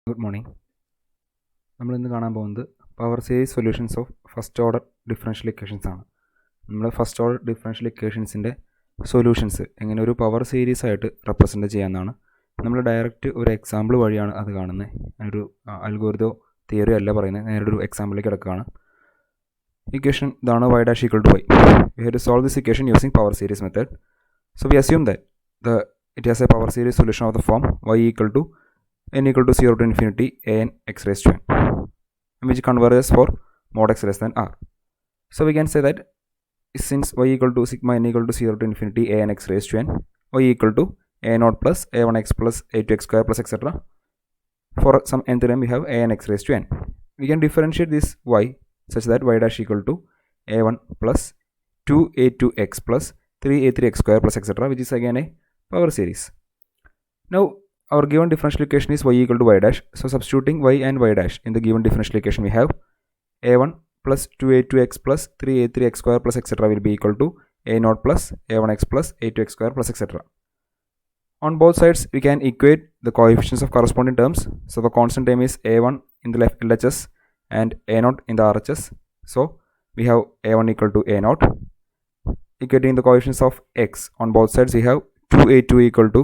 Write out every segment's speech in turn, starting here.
Good morning. നമ്മൾ ഇന്ന് കാണാൻ പോകുന്നത് power series solutions of first order differential equations ആണ്. നമ്മൾ ഫസ്റ്റ് ഓർഡർ ഡിഫറൻഷ്യൽ ഇക്വേഷൻസിൻ്റെ സൊല്യൂഷൻസ് എങ്ങനെ ഒരു പവർ സീരീസ് ആയിട്ട് റെപ്രസെൻറ്റ് ചെയ്യാമെന്നാണ്. നമ്മൾ ഡയറക്റ്റ് ഒരു എക്സാമ്പിൾ വഴിയാണ് അത് കാണുന്നത്. ഒരു അൽഗോരിതോ തിയറി അല്ല പറയുന്നത്, നേരിട്ട് ഒരു എക്സാമ്പിളിലേക്ക് കിടക്കുകയാണ്. ഇക്വേഷൻ ഇതാണ്, y dash equal to y. We have to solve this equation using power series method. So we assume that it has a power series solution of the form y equal to n equal to 0 to infinity a n x raised to n, which converges for mod x less than r. So we can say that since y equal to sigma n equal to 0 to infinity a n x raised to n, y equal to a naught plus a1x plus a2x square plus etc. For some nth term we have a n x raised to n. We can differentiate this y such that y dash equal to a1 plus 2a2x plus 3a3x square plus etc., which is again a power series. Now our given differential equation is y equal to y dash. So substituting y and y dash in the given differential equation, we have a1 plus 2a2x plus 3a3x square plus etc. will be equal to a0 plus a1x plus a2x square plus etc. On both sides we can equate the coefficients of corresponding terms. So the constant term is a1 in the left LHS and a0 in the RHS. So we have a1 equal to a0. Equating the coefficients of x on both sides, we have 2a2 equal to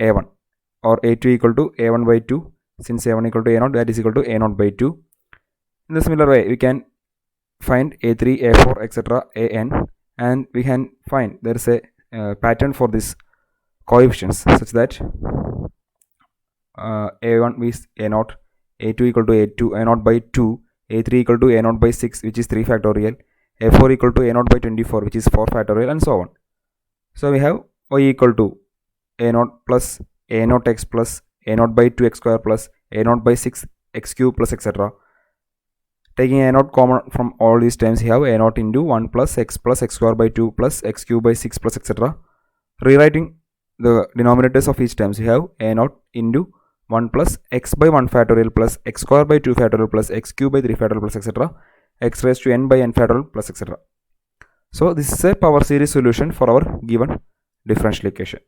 a1 or a2 equal to a1 by 2. Since a1 equal to a0, that is equal to a0 by 2. In the similar way, we can find a3, a4, etc., an, and we can find there is a pattern for this coefficients such that a1 is a0, a2 equal to a2, a0 by 2, a3 equal to a0 by 6, which is 3 factorial, a4 equal to a0 by 24, which is 4 factorial, and so on. So we have y equal to a0 plus a0x plus a0 by 2x square plus a0 by 6x cube plus etc. Taking a0 common from all these terms, we have a0 into 1 plus x square by 2 plus x cube by 6 plus etc. Rewriting the denominators of each terms, we have a0 into 1 plus x by 1 factorial plus x square by 2 factorial plus x cube by 3 factorial plus etc. x raised to n by n factorial plus etc. So this is a power series solution for our given differential equation.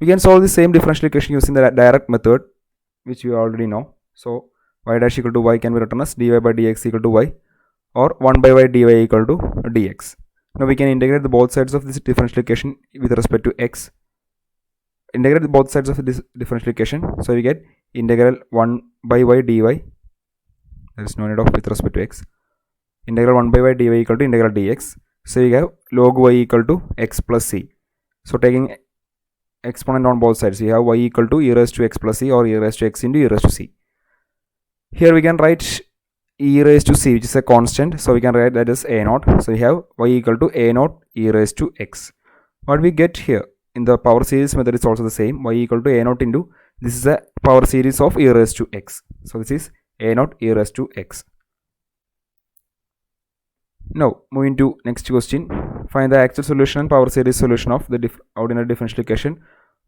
We can solve the same differential equation using the direct method, which we already know. So y dash equal to y can be written as dy by dx equal to y, or 1 by y dy equal to dx. Now we can integrate the both sides of this differential equation with respect to x. Integrate the both sides of this differential equation, so we get integral 1 by y dy. There is no need of with respect to x. Integral 1 by y dy equal to integral dx. So we have log y equal to x plus c. So taking exponent on both sides, we have y equal to e raised to x plus c or e raised to x into e raised to c. Here we can write e raised to c, which is a constant, so we can write that as a0. So we have y equal to a0 e raised to x. What we get here in the power series method is also the same, y equal to a0 into, this is a power series of e raised to x. So this is a0 e raised to x. Now moving to next question. Find the actual solution and power series solution of the ordinary differential equation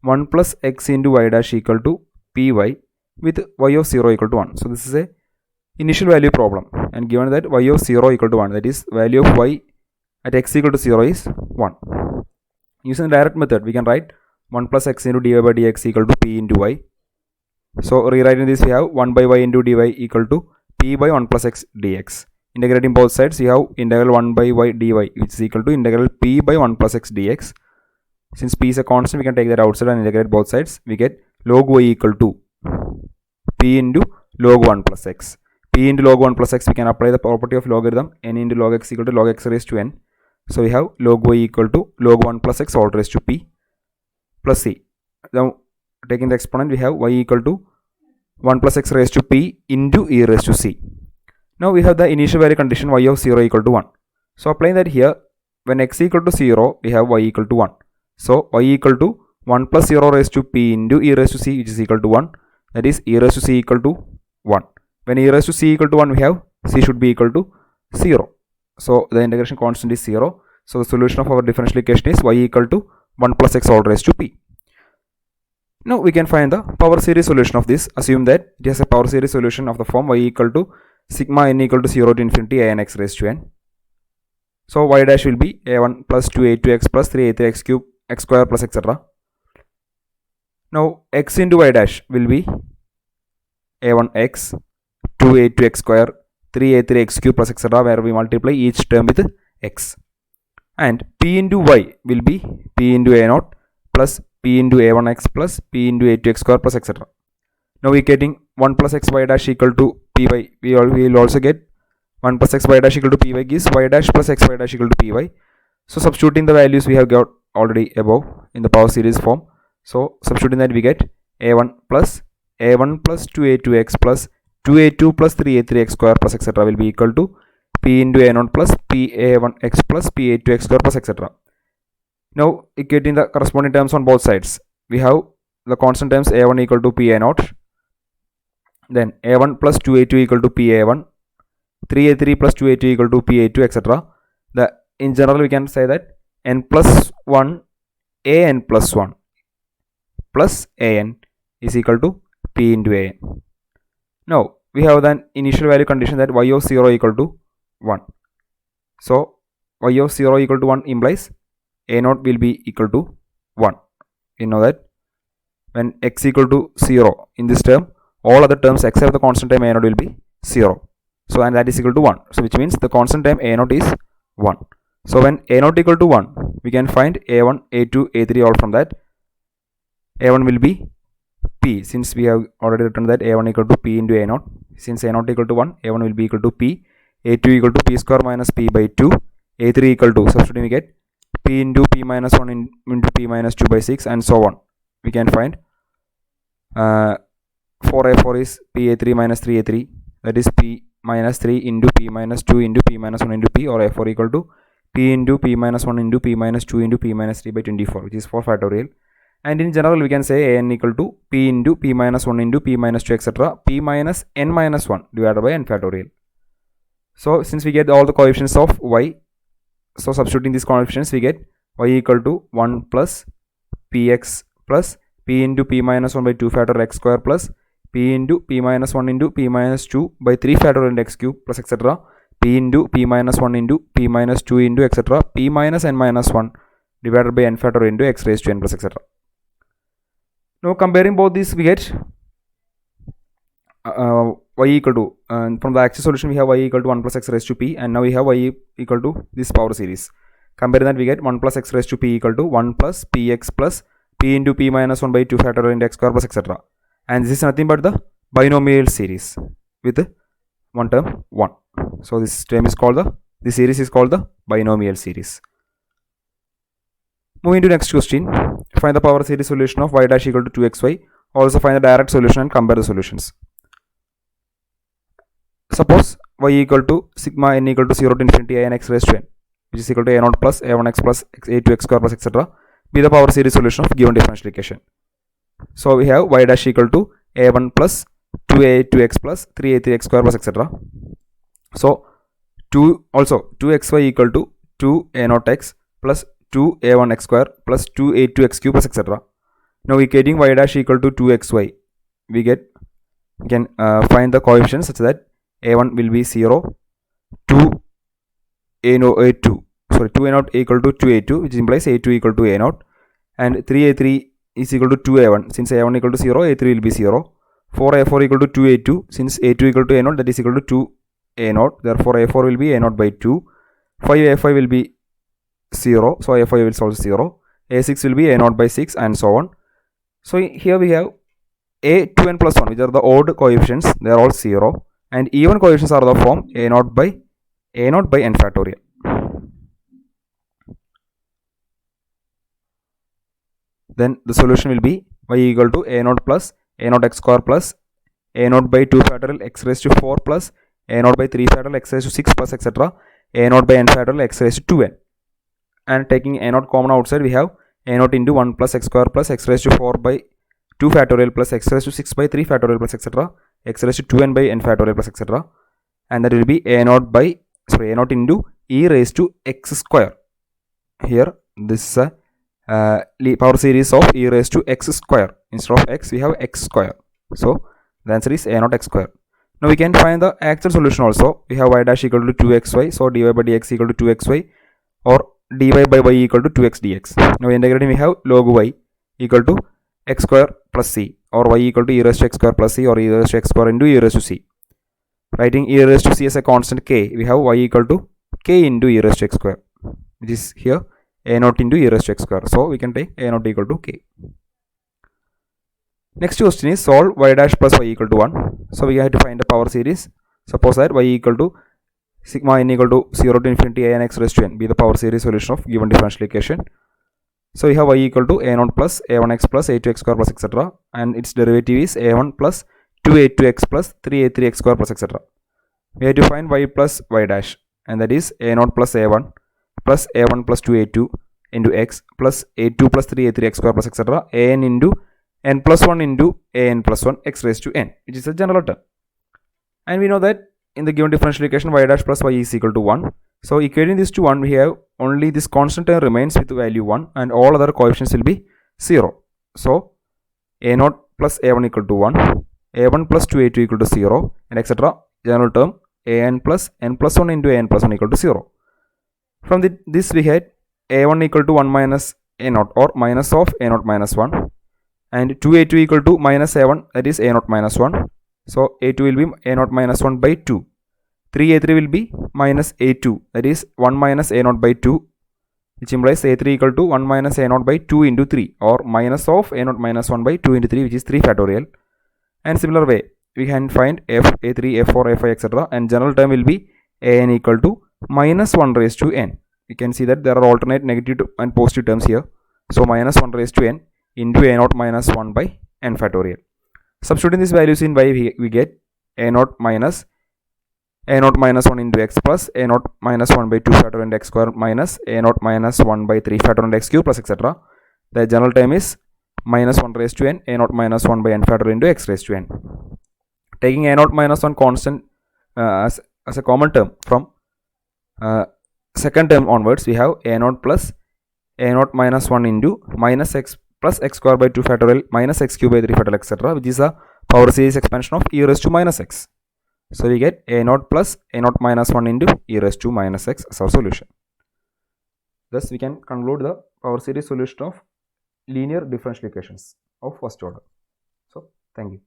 1 plus x into y dash equal to py with y of 0 equal to 1. So this is a initial value problem, and given that y of 0 equal to 1, that is value of y at x equal to 0 is 1. Using the direct method, we can write 1 plus x into dy by dx equal to p into y. So rewriting this, we have 1 by y into dy equal to p by 1 plus x dx. Integrating both sides, you have integral 1 by y dy, which is equal to integral p by 1 plus x dx. Since p is a constant, we can take that outside and integrate both sides. We get log y equal to p into log 1 plus x. P into log 1 plus x, we can apply the property of logarithm n into log x equal to log x raised to n. So we have log y equal to log 1 plus x all raised to p plus c. Now taking the exponent, we have y equal to 1 plus x raised to p into e raised to c. Now we have the initial value condition y of 0 equal to 1. So applying that here, when x equal to 0, we have y equal to 1. So y equal to 1 plus 0 raised to p into e raised to c, which is equal to 1. That is e raised to c equal to 1. When e raised to c equal to 1, we have c should be equal to 0. So the integration constant is 0. So the solution of our differential equation is y equal to 1 plus x all raised to p. Now we can find the power series solution of this. Assume that it has a power series solution of the form y equal to sigma n equal to 0 to infinity a n x raised to n. So y dash will be a1 plus 2a2x plus 3a3x cube x square plus etc. Now x into y dash will be a1x, 2a2x square, 3a3x cube plus etc., where we multiply each term with x. And p into y will be p into a0 plus p into a1x plus p into a2x square plus etc. Now we are getting 1 plus x y dash equal to py. We will also get 1 plus x y dash equal to py is y dash plus x y dash equal to py. So substituting the values we have got already above in the power series form. So substituting that we get a1 plus 2a2x plus 2a2 plus 3a3x square plus etc. will be equal to p into a0 plus pa1x plus pa2x square plus etc. Now getting the corresponding terms on both sides. We have the constant terms a1 equal to pa0, then a1 plus 2a2 equal to pa1, 3a3 plus 2a2 equal to pa2 etc. In general we can say that n plus 1 an plus 1 plus an is equal to p into an. Now we have the initial value condition that y of 0 equal to 1. So y of 0 equal to 1 implies a0 will be equal to 1. We know that when x equal to 0 in this term, all other terms except the constant term a0 will be 0. So and that is equal to 1. So which means the constant term a0 is 1. So when a0 equal to 1, we can find a1, a2, a3 all from that. a1 will be p, since we have already written that a1 equal to p into a0. Since a0 equal to 1, a1 will be equal to p, a2 equal to p square minus p by 2, a3 equal to, substituting we get p into p minus 1 into p minus 2 by 6 and so on. We can find 4a4 is pa3 minus 3a3, that is p minus 3 into p minus 2 into p minus 1 into p, or a4 equal to p into p minus 1 into p minus 2 into p minus 3 by 24, which is 4 factorial. And in general we can say an equal to p into p minus 1 into p minus 2 etc. p minus n minus 1 divided by n factorial. So since we get all the coefficients of y, so substituting these coefficients we get y equal to 1 plus px plus p into p minus 1 by 2 factorial x square plus p into p minus 1 into p minus 2 by 3 factorial x cube plus etc. p into p minus 1 into p minus 2 into etc. p minus n minus 1 divided by n factorial into x raised to n plus etc. Now comparing both these we get y equal to, from the axis solution we have y equal to 1 plus x raised to p, and now we have y equal to this power series. Comparing that we get 1 plus x raised to p equal to 1 plus px plus p into p minus 1 by 2 factorial into x square plus etc. And this is nothing but the binomial series with one term 1. So this term is called this series is called the binomial series. Moving to next question, find the power series solution of y dash equal to 2xy. Also find the direct solution and compare the solutions. Suppose y equal to sigma n equal to 0 to infinity a n x raised to n, which is equal to a0 plus a1x plus a2x square plus etc. be the power series solution of given differential equation. So we have y dash equal to a1 plus 2a2x plus 3a3x square plus etc. So 2xy equal to 2a0x plus 2a1x square plus 2a2x cube plus etc. Now we getting y dash equal to 2xy. We can find the coefficients such that a1 will be 0, 2a0 equal to 2a2, which implies a2 equal to a0, and 3a3 is equal to 2a1. Since a1 equal to 0, a3 will be 0. 4a4 equal to 2a2. Since a2 equal to a0, that is equal to 2a0. Therefore a4 will be a0 by 2. 5a5 will be 0. So a5 will also 0. a6 will be a0 by 6 and so on. So here we have a2n plus 1, which are the odd coefficients. They are all 0. And even coefficients are the form a0 by n factorial. Then the solution will be y equal to a0 plus a0 x square plus a0 by 2 factorial x raised to 4 plus a0 by 3 factorial x raised to 6 plus etc. a0 by n factorial x raised to 2n. And taking a0 common outside, we have a0 into 1 plus x square plus x raised to 4 by 2 factorial plus x raised to 6 by 3 factorial plus etc. x raised to 2n by n factorial plus etc. And that will be a0 into e raised to x square. Here this is a power series of e raised to x square. Instead of x we have x square. So the answer is a0 x square. Now we can find the actual solution also. We have y dash equal to 2xy. So dy by dx equal to 2xy, or dy by y equal to 2x dx. Now integrating we have log y equal to x square plus c, or y equal to e raised to x square plus c, or e raised to x square into e raised to c. Writing e raised to c as a constant k, we have y equal to k into e raised to x square, which is here a naught into e raised to x square. So we can take a naught equal to k. Next question is solve y dash plus y equal to 1. So we have to find the power series. Suppose that y equal to sigma n equal to 0 to infinity a n x raised to n be the power series solution of given differential equation. So we have y equal to a naught plus a1x plus a2x square plus etc. and its derivative is a1 plus 2a2x plus 3a3x square plus etc. We have to find y plus y dash, and that is a naught plus a1 plus a1 plus 2a2 into x plus a2 plus 3a3x square plus etc. an into n plus 1 into an plus 1 x raised to n, which is a general term. And we know that in the given differential equation y dash plus y is equal to 1. So equating this to 1, we have only this constant term remains with the value 1 and all other coefficients will be 0. So a naught plus a1 equal to 1, a1 plus 2a2 equal to 0, and etc. General term an plus n plus 1 into an plus 1 equal to 0. From this we had a1 equal to 1 minus a naught, or minus of a naught minus 1, and 2a2 equal to minus a1, that is a naught minus 1. So a2 will be a naught minus 1 by 2. 3a3 will be minus a2, that is 1 minus a naught by 2, which implies a3 equal to 1 minus a naught by 2 into 3, or minus of a naught minus 1 by 2 into 3, which is 3 factorial. And similar way, we can find f, a3, f4, f5 etc. and general term will be an equal to minus 1 raised to n. You can see that there are alternate negative and positive terms here. So minus 1 raised to n into a naught minus 1 by n factorial. Substituting these values in y, we get a naught minus 1 into x plus a naught minus 1 by 2 factorial into x square minus a naught minus 1 by 3 factorial into x cube plus etc. The general term is minus 1 raised to n a naught minus 1 by n factorial into x raised to n. Taking a naught minus 1 constant as a common term from second term onwards, we have a naught plus a naught minus 1 into minus x plus x square by 2 factorial minus x cube by 3 factorial etc., which is a power series expansion of e raised to minus x. So we get a naught plus a naught minus 1 into e raised to minus x as our solution. Thus we can conclude the power series solution of linear differential equations of first order. So thank you.